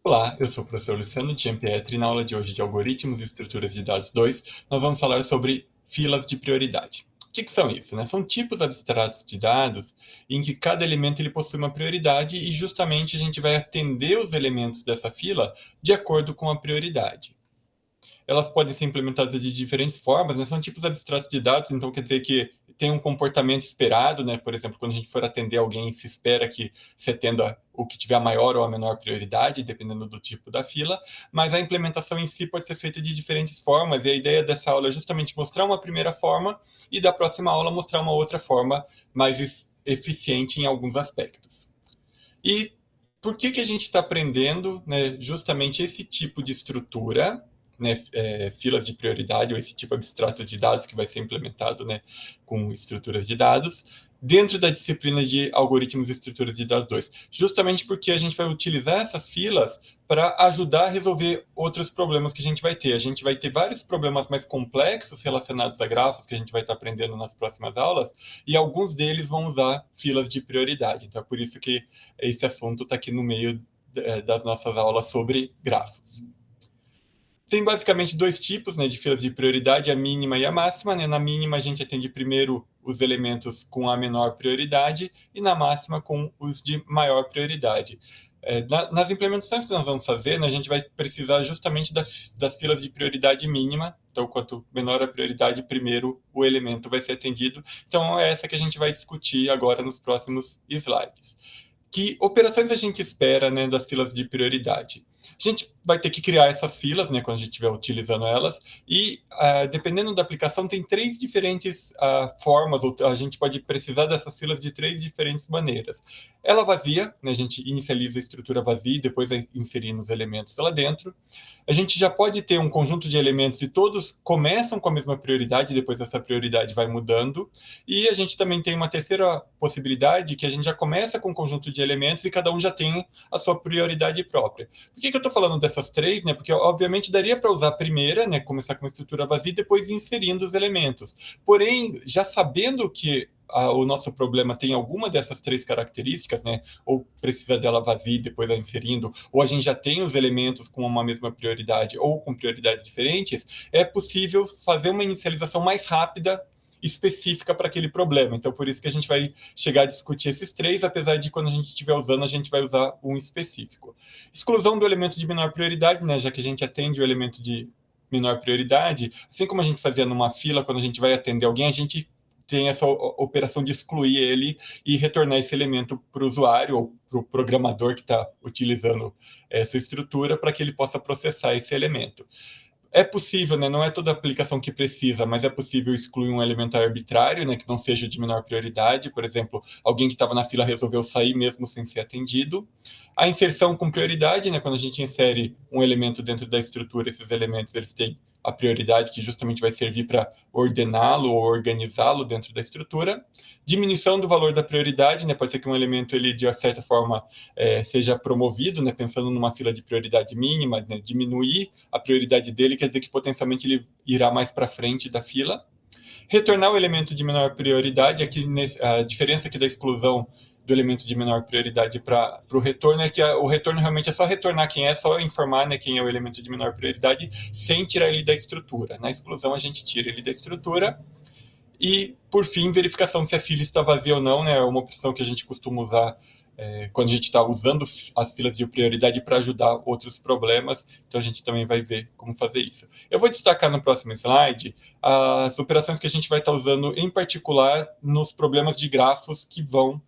Olá, eu sou o professor Luciano Giampietri e na aula de hoje de Algoritmos e Estruturas de Dados 2, nós vamos falar sobre filas de prioridade. O que são isso? São tipos abstratos de dados em que cada elemento ele possui uma prioridade e justamente a gente vai atender os elementos dessa fila de acordo com a prioridade. Elas podem ser implementadas de diferentes formas, são tipos abstratos de dados, então quer dizer que tem um comportamento esperado, por exemplo, quando a gente for atender alguém, se espera que se atenda o que tiver a maior ou a menor prioridade, dependendo do tipo da fila, mas a implementação em si pode ser feita de diferentes formas, e a ideia dessa aula é justamente mostrar uma primeira forma e da próxima aula mostrar uma outra forma mais eficiente em alguns aspectos. E por que a gente está aprendendo justamente esse tipo de estrutura, filas de prioridade, ou esse tipo abstrato de dados que vai ser implementado com estruturas de dados, dentro da disciplina de Algoritmos e Estruturas de Dados 2? Justamente porque a gente vai utilizar essas filas para ajudar a resolver outros problemas que a gente vai ter. A gente vai ter vários problemas mais complexos relacionados a grafos que a gente vai estar aprendendo nas próximas aulas, e alguns deles vão usar filas de prioridade. Então é por isso que esse assunto está aqui no meio das nossas aulas sobre grafos. Tem basicamente dois tipos de filas de prioridade, a mínima e a máxima. Na mínima, a gente atende primeiro os elementos com a menor prioridade e na máxima com os de maior prioridade. Nas implementações que nós vamos fazer, a gente vai precisar justamente das filas de prioridade mínima. Então, quanto menor a prioridade, primeiro o elemento vai ser atendido. Então, é essa que a gente vai discutir agora nos próximos slides. Que operações a gente espera das filas de prioridade? A gente vai ter que criar essas filas, quando a gente estiver utilizando elas, e dependendo da aplicação, tem três diferentes formas, ou a gente pode precisar dessas filas de três diferentes maneiras. Ela vazia, a gente inicializa a estrutura vazia e depois vai inserindo os elementos lá dentro. A gente já pode ter um conjunto de elementos e todos começam com a mesma prioridade, depois essa prioridade vai mudando. E a gente também tem uma terceira possibilidade, que a gente já começa com um conjunto de elementos e cada um já tem a sua prioridade própria. Por que eu estou falando dessas três? Porque, obviamente, daria para usar a primeira, começar com uma estrutura vazia e depois ir inserindo os elementos. Porém, já sabendo que o nosso problema tem alguma dessas três características, ou precisa dela vazia e depois vai inserindo, ou a gente já tem os elementos com uma mesma prioridade ou com prioridades diferentes, é possível fazer uma inicialização mais rápida específica para aquele problema. Então, por isso que a gente vai chegar a discutir esses três, apesar de quando a gente estiver usando, a gente vai usar um específico. Exclusão do elemento de menor prioridade, já que a gente atende o elemento de menor prioridade, assim como a gente fazia numa fila, quando a gente vai atender alguém, a gente tem essa operação de excluir ele e retornar esse elemento para o usuário ou para o programador que está utilizando essa estrutura para que ele possa processar esse elemento. É possível, não é toda aplicação que precisa, mas é possível excluir um elemento arbitrário, que não seja de menor prioridade. Por exemplo, alguém que estava na fila resolveu sair mesmo sem ser atendido. A inserção com prioridade, quando a gente insere um elemento dentro da estrutura, esses elementos eles têm a prioridade que justamente vai servir para ordená-lo ou organizá-lo dentro da estrutura. Diminuição do valor da prioridade, pode ser que um elemento, ele, de certa forma, seja promovido, pensando numa fila de prioridade mínima, diminuir a prioridade dele, quer dizer que potencialmente ele irá mais para frente da fila. Retornar o elemento de menor prioridade, aqui a diferença aqui da exclusão do elemento de menor prioridade para o retorno é que o retorno realmente é só retornar quem é, só informar quem é o elemento de menor prioridade, sem tirar ele da estrutura. Na exclusão, a gente tira ele da estrutura. E, por fim, verificação se a fila está vazia ou não, é uma opção que a gente costuma usar quando a gente está usando as filas de prioridade para ajudar outros problemas, então a gente também vai ver como fazer isso. Eu vou destacar no próximo slide as operações que a gente vai estar usando, em particular, nos problemas de grafos que vão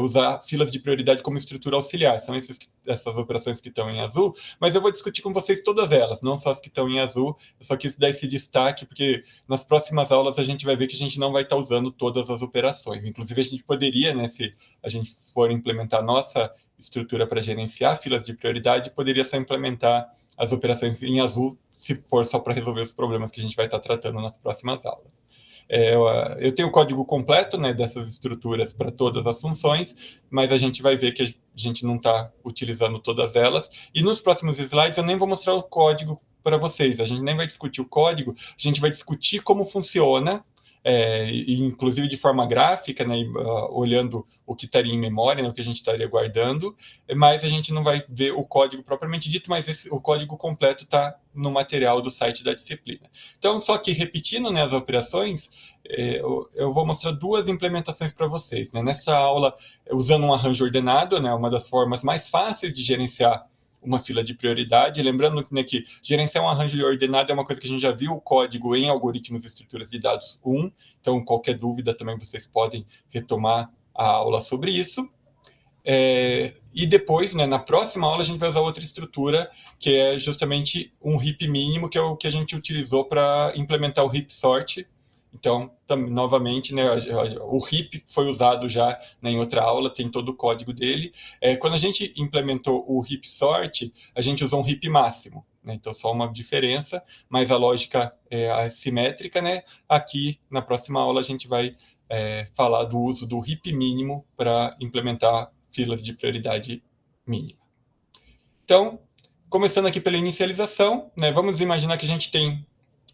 usar filas de prioridade como estrutura auxiliar. São essas operações que estão em azul, mas eu vou discutir com vocês todas elas, não só as que estão em azul. Eu só quis dar esse destaque, porque nas próximas aulas a gente vai ver que a gente não vai estar usando todas as operações. Inclusive, a gente poderia, se a gente for implementar a nossa estrutura para gerenciar filas de prioridade, poderia só implementar as operações em azul, se for só para resolver os problemas que a gente vai estar tratando nas próximas aulas. Eu tenho o código completo dessas estruturas para todas as funções, mas a gente vai ver que a gente não está utilizando todas elas. E nos próximos slides eu nem vou mostrar o código para vocês, a gente nem vai discutir o código, a gente vai discutir como funciona inclusive de forma gráfica, né, olhando o que estaria em memória, né, o que a gente estaria guardando, mas a gente não vai ver o código propriamente dito, mas o código completo está no material do site da disciplina. Então, só que repetindo, né, as operações, eu vou mostrar duas implementações para vocês. Né? Nessa aula, usando um arranjo ordenado, né, uma das formas mais fáceis de gerenciar uma fila de prioridade. Lembrando, né, que gerenciar um arranjo ordenado é uma coisa que a gente já viu o código em algoritmos e estruturas de dados 1, então qualquer dúvida também vocês podem retomar a aula sobre isso. E depois, né, na próxima aula, a gente vai usar outra estrutura, que é justamente um heap mínimo, que é o que a gente utilizou para implementar o heap sort. Então, novamente, né, o heap foi usado já, né, em outra aula, tem todo o código dele. Quando a gente implementou o heap sort, a gente usou um heap máximo. Né, então, só uma diferença, mas a lógica é assimétrica. Né? Aqui, na próxima aula, a gente vai falar do uso do heap mínimo para implementar filas de prioridade mínima. Então, começando aqui pela inicialização, né, vamos imaginar que a gente tem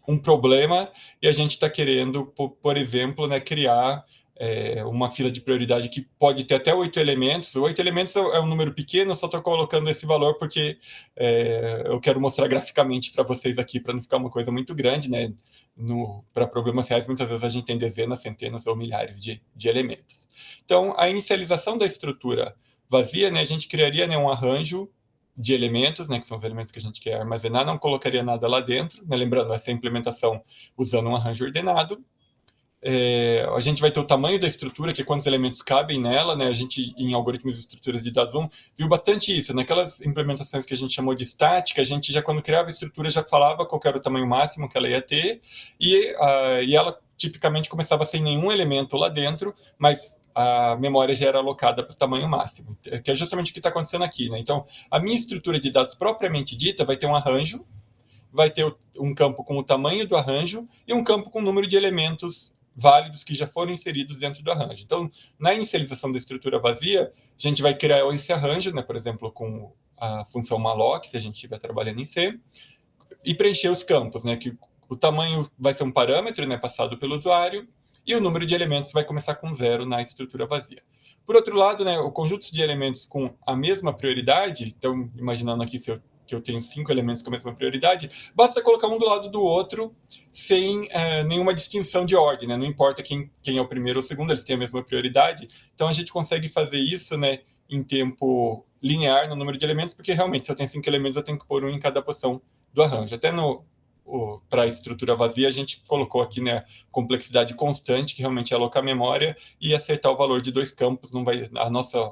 um problema e a gente está querendo, por exemplo, né, criar uma fila de prioridade que pode ter até 8 elementos. 8 elementos é um número pequeno, eu só estou colocando esse valor porque eu quero mostrar graficamente para vocês aqui, para não ficar uma coisa muito grande. Né? Para problemas reais, muitas vezes a gente tem dezenas, centenas ou milhares de elementos. Então, a inicialização da estrutura vazia, né, a gente criaria, né, um arranjo de elementos, né, que são os elementos que a gente quer armazenar, não colocaria nada lá dentro, né, lembrando, essa implementação usando um arranjo ordenado. A gente vai ter o tamanho da estrutura, que é quantos elementos cabem nela, né? A gente, em algoritmos e estruturas de dados 1, viu bastante isso. Naquelas implementações que a gente chamou de estática, a gente já, quando criava a estrutura, já falava qual era o tamanho máximo que ela ia ter, e ela tipicamente começava sem nenhum elemento lá dentro, mas a memória já era alocada para o tamanho máximo, que é justamente o que está acontecendo aqui. Né? Então, a minha estrutura de dados propriamente dita vai ter um arranjo, vai ter um campo com o tamanho do arranjo e um campo com o número de elementos válidos que já foram inseridos dentro do arranjo. Então, na inicialização da estrutura vazia, a gente vai criar esse arranjo, né, por exemplo, com a função malloc, se a gente estiver trabalhando em C, e preencher os campos, né, que o tamanho vai ser um parâmetro, né, passado pelo usuário, e o número de elementos vai começar com 0 na estrutura vazia. Por outro lado, né, o conjunto de elementos com a mesma prioridade, então, imaginando aqui que eu tenho 5 elementos com a mesma prioridade, basta colocar um do lado do outro sem nenhuma distinção de ordem. Né? Não importa quem é o primeiro ou o segundo, eles têm a mesma prioridade. Então, a gente consegue fazer isso, né, em tempo linear no número de elementos, porque realmente, se eu tenho 5 elementos, eu tenho que pôr um em cada posição do arranjo. Até para a estrutura vazia, a gente colocou aqui, né, complexidade constante, que realmente é alocar memória e acertar o valor de 2 campos. Não vai,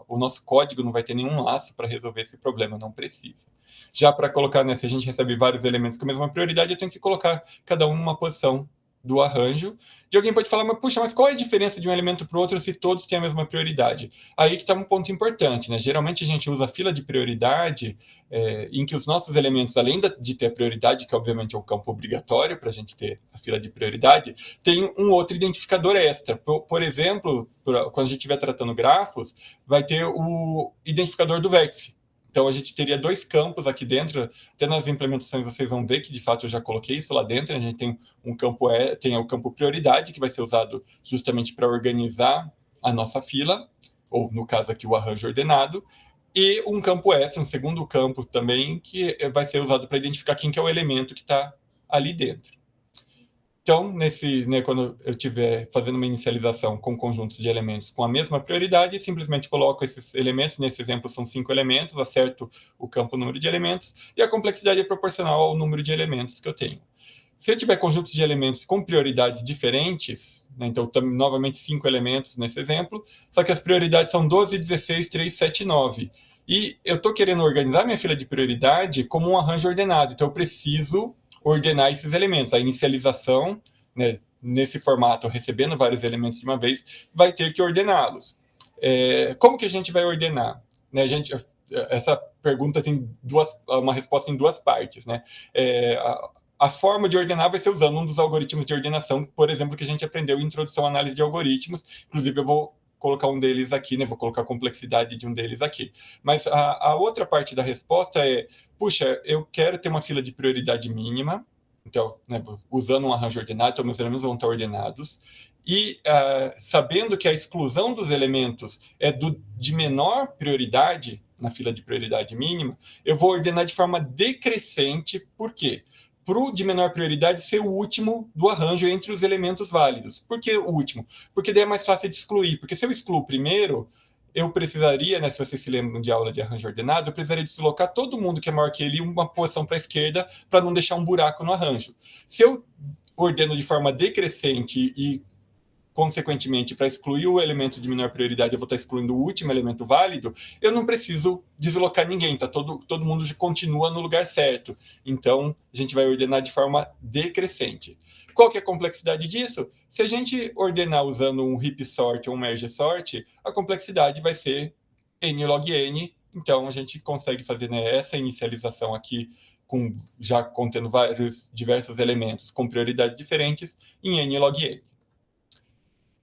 o nosso código não vai ter nenhum laço para resolver esse problema, não precisa. Já para colocar, né, se a gente recebe vários elementos com a mesma prioridade, eu tenho que colocar cada um numa posição do arranjo. E alguém pode falar, mas puxa, mas qual é a diferença de um elemento para o outro se todos têm a mesma prioridade? Aí que está um ponto importante, né? Geralmente a gente usa a fila de prioridade em que os nossos elementos, além de ter a prioridade, que obviamente é o campo obrigatório para a gente ter a fila de prioridade, tem um outro identificador extra. Por exemplo, quando a gente estiver tratando grafos, vai ter o identificador do vértice. Então, a gente teria 2 campos aqui dentro. Até nas implementações vocês vão ver que, de fato, eu já coloquei isso lá dentro. A gente tem um campo, tem o campo prioridade, que vai ser usado justamente para organizar a nossa fila, ou, no caso aqui, o arranjo ordenado. E um campo extra, um segundo campo também, que vai ser usado para identificar quem que é o elemento que está ali dentro. Então, né, quando eu estiver fazendo uma inicialização com conjuntos de elementos com a mesma prioridade, simplesmente coloco esses elementos, nesse exemplo são 5 elementos, acerto o campo número de elementos, e a complexidade é proporcional ao número de elementos que eu tenho. Se eu tiver conjuntos de elementos com prioridades diferentes, né, então novamente 5 elementos nesse exemplo, só que as prioridades são 12, 16, 3, 7 9. E eu estou querendo organizar minha fila de prioridade como um arranjo ordenado, então eu preciso ordenar esses elementos. A inicialização, né, nesse formato, recebendo vários elementos de uma vez, vai ter que ordená-los. Como que a gente vai ordenar? Né, essa pergunta tem uma resposta em 2 partes. Né? A forma de ordenar vai ser usando um dos algoritmos de ordenação, por exemplo, que a gente aprendeu em Introdução à Análise de Algoritmos. Inclusive, eu vou colocar um deles aqui, né? Vou colocar a complexidade de um deles aqui. Mas a outra parte da resposta é, puxa, eu quero ter uma fila de prioridade mínima, Então, né, usando um arranjo ordenado, então meus elementos vão estar ordenados. E sabendo que a exclusão dos elementos é de menor prioridade, na fila de prioridade mínima, eu vou ordenar de forma decrescente. Por quê? Para o de menor prioridade ser o último do arranjo entre os elementos válidos. Por que o último? Porque daí é mais fácil de excluir. Porque se eu excluo o primeiro, eu precisaria, né, se vocês se lembram de aula de arranjo ordenado, eu precisaria deslocar todo mundo que é maior que ele uma posição para a esquerda para não deixar um buraco no arranjo. Se eu ordeno de forma decrescente e, consequentemente, para excluir o elemento de menor prioridade, eu vou estar excluindo o último elemento válido, eu não preciso deslocar ninguém, tá? Todo mundo continua no lugar certo. Então, a gente vai ordenar de forma decrescente. Qual que é a complexidade disso? Se a gente ordenar usando um heap sort ou um merge sort, a complexidade vai ser n log n. Então, a gente consegue fazer, né, essa inicialização aqui já contendo diversos elementos com prioridades diferentes em n log n.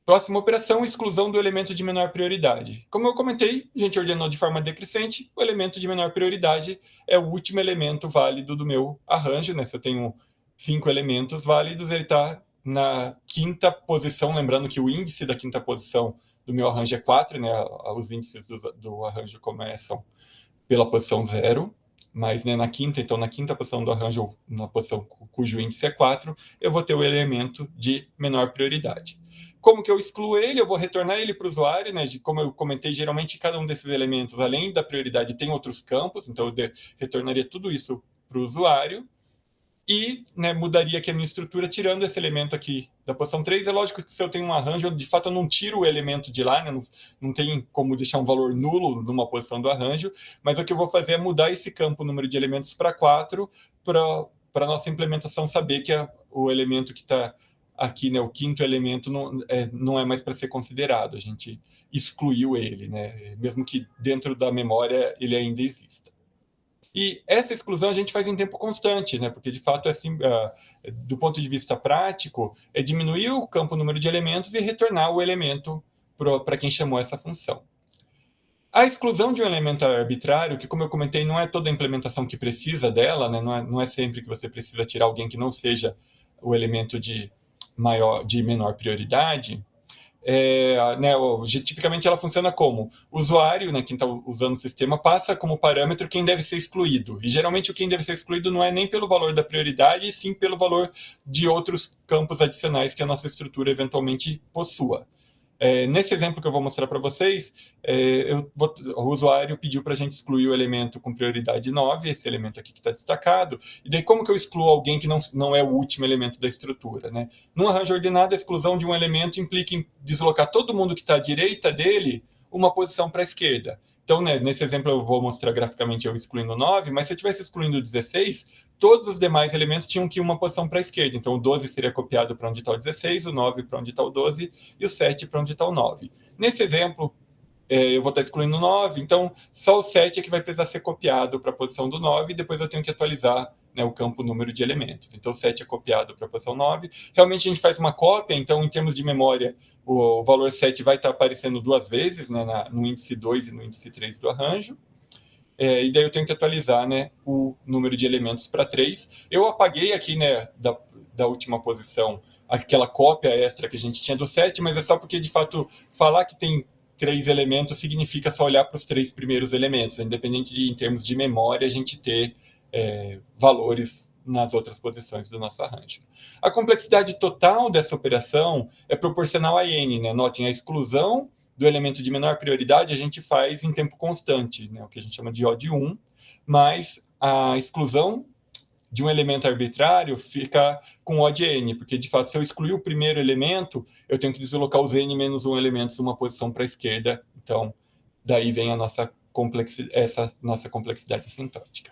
Próxima operação, exclusão do elemento de menor prioridade. Como eu comentei, a gente ordenou de forma decrescente, o elemento de menor prioridade é o último elemento válido do meu arranjo, né? Se eu tenho 5 elementos válidos, ele está na quinta posição, lembrando que o índice da quinta posição do meu arranjo é 4, né? Os índices do arranjo começam pela posição 0, mas, né, na quinta posição do arranjo, na posição cujo índice é 4, eu vou ter o elemento de menor prioridade. Como que eu excluo ele? Eu vou retornar ele para o usuário, né? Como eu comentei, geralmente cada um desses elementos, além da prioridade, tem outros campos, então eu retornaria tudo isso para o usuário e, né, mudaria aqui a minha estrutura tirando esse elemento aqui da posição 3. É lógico que se eu tenho um arranjo, de fato eu não tiro o elemento de lá, né? Não tem como deixar um valor nulo numa posição do arranjo, mas o que eu vou fazer é mudar esse campo, número de elementos, para 4, para a nossa implementação saber que o elemento que está aqui, né, o quinto elemento, não é mais para ser considerado. A gente excluiu ele, né? Mesmo que dentro da memória ele ainda exista. E essa exclusão a gente faz em tempo constante, né? Porque, de fato, assim, do ponto de vista prático, é diminuir o campo número de elementos e retornar o elemento para quem chamou essa função. A exclusão de um elemento arbitrário, que, como eu comentei, não é toda a implementação que precisa dela, né? Não é sempre que você precisa tirar alguém que não seja o elemento de menor prioridade. Né, tipicamente ela funciona como o usuário, né, quem está usando o sistema, passa como parâmetro quem deve ser excluído. E geralmente o quem deve ser excluído não é nem pelo valor da prioridade, e sim pelo valor de outros campos adicionais que a nossa estrutura eventualmente possua. Nesse exemplo que eu vou mostrar para vocês, o usuário pediu para a gente excluir o elemento com prioridade 9, esse elemento aqui que está destacado, e daí como que eu excluo alguém que não é o último elemento da estrutura, né? Num arranjo ordenado, a exclusão de um elemento implica em deslocar todo mundo que está à direita dele uma posição para a esquerda. Então, né, nesse exemplo eu vou mostrar graficamente eu excluindo 9, mas se eu estivesse excluindo 16, todos os demais elementos tinham que ir uma posição para a esquerda. Então, o 12 seria copiado para onde está o 16, o 9 para onde está o 12 e o 7 para onde está o 9. Nesse exemplo, eu vou estar excluindo 9, então só o 7 é que vai precisar ser copiado para a posição do 9 e depois eu tenho que atualizar, né, o campo número de elementos. Então, o 7 é copiado para a posição 9. Realmente, a gente faz uma cópia, então, em termos de memória, o valor 7 vai estar aparecendo duas vezes, né, no índice 2 e no índice 3 do arranjo. E daí eu tenho que atualizar, né, o número de elementos para 3. Eu apaguei aqui, né, da última posição aquela cópia extra que a gente tinha do 7, mas é só porque, de fato, falar que tem 3 elementos significa só olhar para os 3 primeiros elementos, independente de, em termos de memória, a gente ter valores nas outras posições do nosso arranjo. A complexidade total dessa operação é proporcional a n, né? Notem, a exclusão do elemento de menor prioridade a gente faz em tempo constante, né? O que a gente chama de O de 1, mas a exclusão de um elemento arbitrário fica com O de n, porque, de fato, se eu excluir o primeiro elemento, eu tenho que deslocar os n menos 1 elementos uma posição para a esquerda. Então, daí vem essa nossa complexidade assintótica.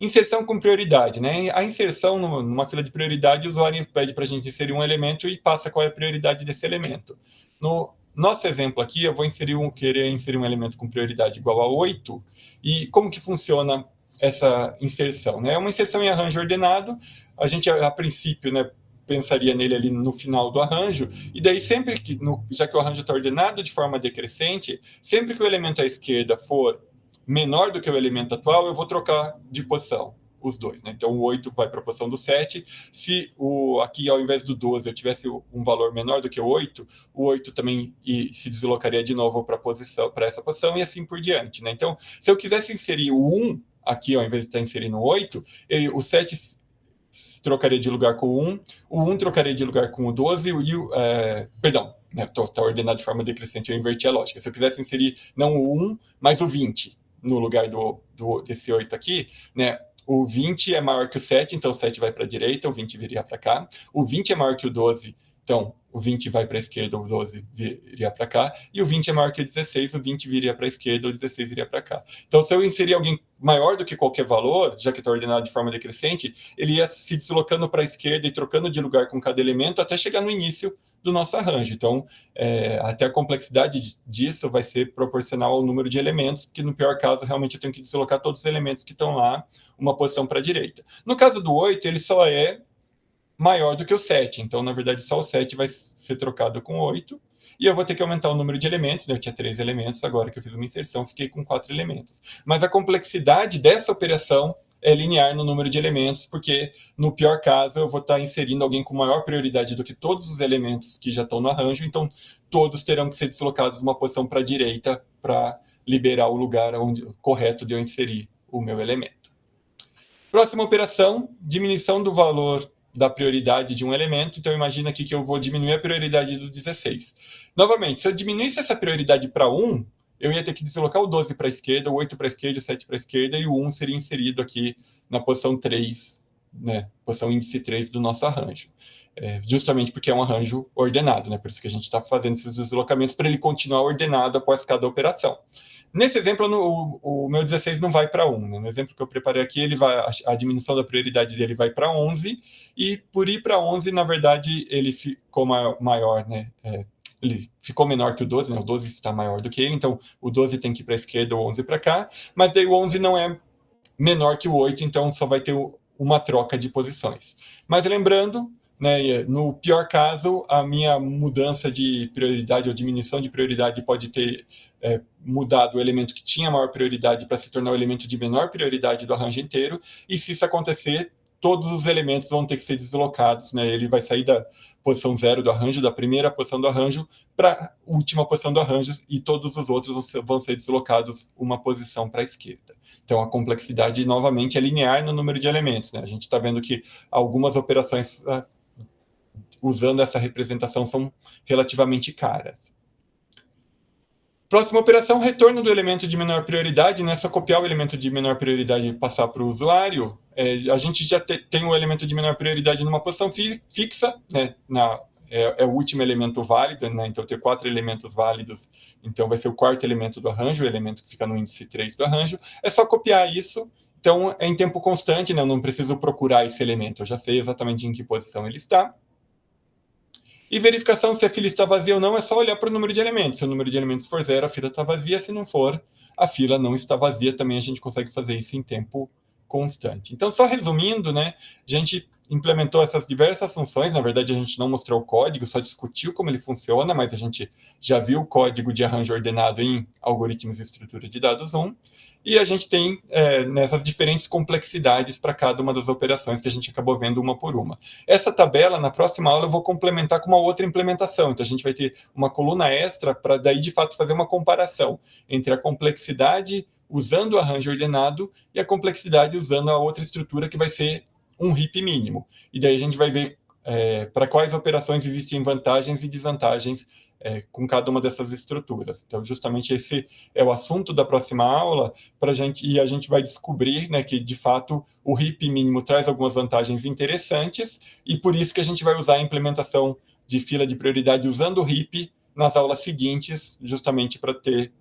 Inserção com prioridade, né? A inserção numa fila de prioridade, o usuário pede para a gente inserir um elemento e passa qual é a prioridade desse elemento. No nosso exemplo aqui, eu vou querer inserir um elemento com prioridade igual a 8. E como que funciona essa inserção, né? É uma inserção em arranjo ordenado. A gente, a princípio, né, pensaria nele ali no final do arranjo, e daí sempre que, já que o arranjo está ordenado de forma decrescente, sempre que o elemento à esquerda for menor do que o elemento atual, eu vou trocar de posição. os dois, né? Então, o 8 vai para a posição do 7. Se aqui, ao invés do 12, eu tivesse um valor menor do que o 8 também se deslocaria de novo para essa posição e assim por diante, né? Então, se eu quisesse inserir o 1 aqui, ao invés de estar inserindo o 8, o 7 trocaria de lugar com o 1 trocaria de lugar com o 12 perdão, né, tá ordenado de forma decrescente, eu inverti a lógica. Se eu quisesse inserir não o 1, mas o 20 no lugar desse 8 aqui, né, o 20 é maior que o 7, então o 7 vai para a direita, o 20 viria para cá. O 20 é maior que o 12, então o 20 vai para a esquerda, o 12 viria para cá. E o 20 é maior que o 16, o 20 viria para a esquerda, o 16 viria para cá. Então, se eu inserir alguém maior do que qualquer valor, já que está ordenado de forma decrescente, ele ia se deslocando para a esquerda e trocando de lugar com cada elemento até chegar no início do nosso arranjo. Então, até a complexidade disso vai ser proporcional ao número de elementos, porque no pior caso, realmente eu tenho que deslocar todos os elementos que estão lá, uma posição para a direita. No caso do 8, ele só é maior do que o 7, então, na verdade, só o 7 vai ser trocado com 8, e eu vou ter que aumentar o número de elementos, né? Eu tinha 3 elementos, agora que eu fiz uma inserção, fiquei com 4 elementos. Mas a complexidade dessa operação é linear no número de elementos, porque no pior caso eu vou estar inserindo alguém com maior prioridade do que todos os elementos que já estão no arranjo, então todos terão que ser deslocados uma posição para a direita para liberar o lugar correto de eu inserir o meu elemento. Próxima operação, diminuição do valor da prioridade de um elemento. Então, imagina aqui que eu vou diminuir a prioridade do 16. Novamente, se eu diminuísse essa prioridade para 1, eu ia ter que deslocar o 12 para a esquerda, o 8 para a esquerda, o 7 para a esquerda, e o 1 seria inserido aqui na posição 3, né? Posição índice 3 do nosso arranjo. Justamente porque é um arranjo ordenado, né? Por isso que a gente está fazendo esses deslocamentos para ele continuar ordenado após cada operação. Nesse exemplo, o meu 16 não vai para 1. Né? No exemplo que eu preparei aqui, a diminuição da prioridade dele vai para 11, e por ir para 11, na verdade, ele ficou maior, né? Ele ficou menor que o 12, né? O 12 está maior do que ele, então o 12 tem que ir para a esquerda, o 11 para cá, mas daí o 11 não é menor que o 8, então só vai ter uma troca de posições. Mas lembrando, né, no pior caso, a minha mudança de prioridade ou diminuição de prioridade pode ter mudado o elemento que tinha maior prioridade para se tornar o elemento de menor prioridade do arranjo inteiro, e se isso acontecer, todos os elementos vão ter que ser deslocados, né? Ele vai sair da posição 0 do arranjo, da primeira posição do arranjo, para a última posição do arranjo, e todos os outros vão ser deslocados uma posição para a esquerda. Então, a complexidade, novamente, é linear no número de elementos, né? A gente está vendo que algumas operações usando essa representação são relativamente caras. Próxima operação, retorno do elemento de menor prioridade, não é só copiar o elemento de menor prioridade e passar para o usuário. A gente já tem o elemento de menor prioridade numa posição fixa, né? É o último elemento válido, né? Então, eu tenho 4 elementos válidos, então vai ser o quarto elemento do arranjo, o elemento que fica no índice 3 do arranjo. É só copiar isso, então é em tempo constante, né? Eu não preciso procurar esse elemento, eu já sei exatamente em que posição ele está. E verificação se a fila está vazia ou não, é só olhar para o número de elementos. Se o número de elementos for 0, a fila está vazia. Se não for, a fila não está vazia. Também a gente consegue fazer isso em tempo constante. Então, só resumindo, né, a gente implementou essas diversas funções. Na verdade, a gente não mostrou o código, só discutiu como ele funciona, mas a gente já viu o código de arranjo ordenado em Algoritmos e Estrutura de Dados 1. E a gente tem nessas diferentes complexidades para cada uma das operações que a gente acabou vendo uma por uma. Essa tabela, na próxima aula, eu vou complementar com uma outra implementação. Então, a gente vai ter uma coluna extra para daí, de fato, fazer uma comparação entre a complexidade usando o arranjo ordenado e a complexidade usando a outra estrutura, que vai ser um heap mínimo. E daí a gente vai ver para quais operações existem vantagens e desvantagens com cada uma dessas estruturas. Então, justamente esse é o assunto da próxima aula, e a gente vai descobrir, né, que, de fato, o heap mínimo traz algumas vantagens interessantes, e por isso que a gente vai usar a implementação de fila de prioridade usando o heap nas aulas seguintes, justamente para ter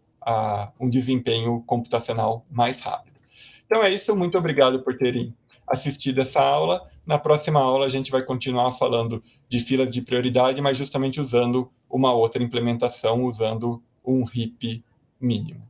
um desempenho computacional mais rápido. Então é isso, muito obrigado por terem assistido essa aula. Na próxima aula a gente vai continuar falando de filas de prioridade, mas justamente usando uma outra implementação, usando um heap mínimo.